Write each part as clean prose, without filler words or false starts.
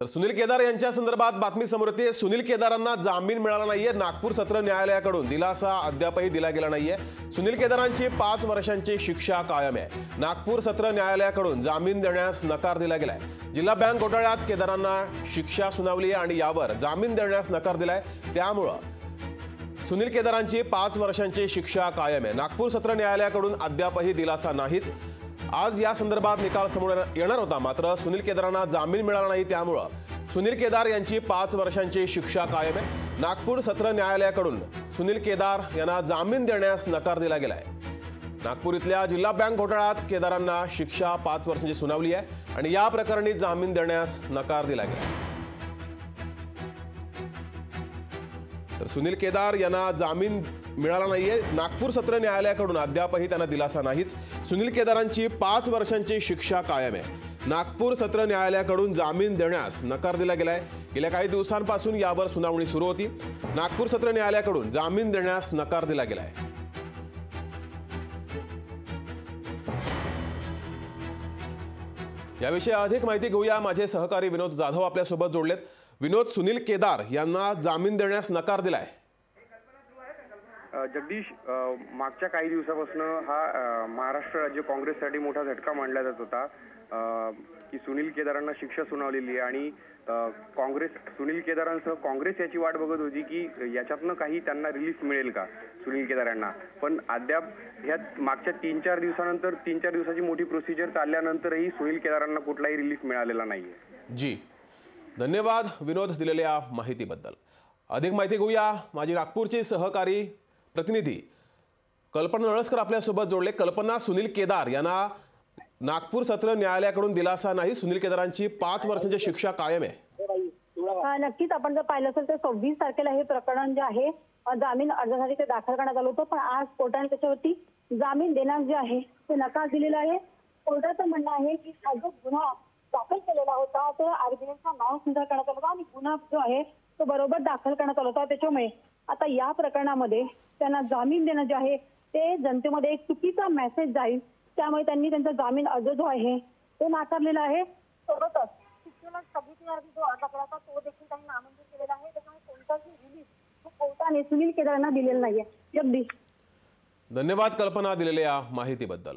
तर सुनील केदार यांच्या संदर्भात बातमी समोर येते। सुनील केदारांना जामीन मिळाला नाहीये। नागपूर सत्र न्यायालयाकडून दिलासा अद्यापही दिला गेला नाहीये। सुनील केदारांची 5 वर्षांची शिक्षा कायम आहे। नागपूर सत्र न्यायालयाकडून जामीन देण्यास नकार दिला गेलाय। जिल्हा बँक घोटाळ्यात केदारांना शिक्षा सुनावली आहे आणि यावर जामीन देण्यास नकार दिलाय। त्यामुळे सुनील केदारांची 5 वर्षांची शिक्षा कायम आहे। नागपूर सत्र न्यायालयाकडून अद्यापही दिलासा नाहीच। आज या संदर्भात निकाल समोर येणार होता, मात्र सुनील केदारांना जामीन मिळाला नाही। त्यामुळे सुनील केदार यांची 5 वर्षांची शिक्षा कायम आहे। नागपूर सत्र न्यायालयाकडून सुनील केदार यांना जामीन देण्यास नकार दिला गेलाय। नागपूर इथल्या जिल्हा बँक घोटाळ्यात केदारांना शिक्षा 5 वर्षांची सुनावली आहे आणि या प्रकरणी जामीन देण्यास नकार दिला गेला। तर सुनील केदार यांना जामीन मिळाला नाहीये। नागपूर सत्र न्यायालयाकडून अद्यापही त्यांना दिलासा नाहीच। सुनील केदारांची 5 वर्षांची शिक्षा कायम आहे। नागपूर सत्र न्यायालयाकडून जामीन देण्यास नकार दिला गेलाय। गेल्या काही दिवसांपासून यावर सुनावणी सुरू होती। नागपूर सत्र न्यायालयाकडून जामीन देण्यास नकार दिला गेलाय। याविषयी अधिक माहिती घेऊया। माझे सहकारी विनोद जाधव आपल्या सोबत जोडलेत। विनोद, सुनील केदार यांना जामीन देण्यास नकार दिलाय। जगदीश, मागच्या काही दिवसापासून हा महाराष्ट्र राज्य काँग्रेससाठी मोठा झटका मानला जात होता की सुनील केदारांना शिक्षा सुनावलेली आहे आणि काँग्रेस सुनील केदारांसह काँग्रेस याची वाट बघत होती की याच्यातनं काही त्यांना रिलीफ मिळेल का सुनील केदारांना। पण अद्याप ह्या मागच्या 3-4 दिवसानंतर 3-4 दिवसाची मोठी प्रोसिजर चालल्यानंतरही सुनील केदारांना कुठलाही रिलीफ मिळालेला नाहीये। जी, धन्यवाद विनोद दिलेल्या माहितीबद्दल। अधिक माहिती घेऊया। माझी नागपूरची सहकारी प्रतिनिधी कल्पना नळसकर आपल्या सोबत जोडले। कल्पना, सुनील केदार यांना नागपूर सत्र न्यायालयाकडून दिलासा नाही। सुनील केदारांची 5 वर्षांची शिक्षा कायम आहे। नक्कीच आपण जर पाहिलं असेल तर 26 तारखेला हे प्रकरण जे आहे जामीन अर्जासाठी ते दाखल करण्यात आलं होतं, पण आज कोर्टाने त्याच्यावरती जामीन देण्यास जे आहे ते नकार दिलेला आहे। कोर्टाचं म्हणणं आहे की हा जो गुन्हा दाखल केलेला होता तो आरबीआयचा नाव सुद्धा करण्यात आला होता आणि गुन्हा जो आहे तो बरोबर दाखल करण्यात आला होता। त्याच्यामुळे आता या प्रकरणामध्ये त्यांना जामीन देणं जे आहे ते जनतेमध्ये एक चुकीचा मेसेज जाईल, त्यामुळे त्यांनी त्यांचा जामीन अर्ज जो आहे तो नाकारलेला आहे। सोबतच शिक्षेला स्थगिती अर्ज जो अर्ज केला होता तो देखील त्यांनी नामंजूर केलेला आहे। त्यामुळे कोणताही रिलीफ कोर्टाने सुनील केदारांना दिलेला नाहीये। जगदीश, धन्यवाद कल्पना दिलेल्या माहितीबद्दल।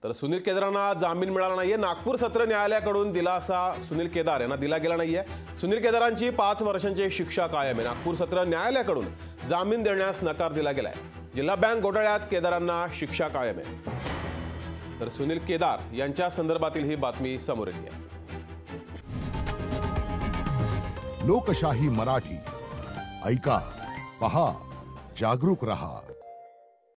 तर सुनील केदारांना जामीन मिळाला नाहीये। नागपूर सत्र न्यायालयाकडून दिलासा सुनील केदार यांना दिला गेला नाहीये। सुनील केदारांची 5 वर्षांची शिक्षा कायम आहे। नागपूर सत्र न्यायालयाकडून जामीन देण्यास नकार दिला गेलाय। जिल्हा बँक घोटाळ्यात केदारांना शिक्षा कायम आहे। तर सुनील केदार यांच्या संदर्भातील ही बातमी समोर येते। लोकशाही मराठी ऐका, पहा, जागरूक रहा।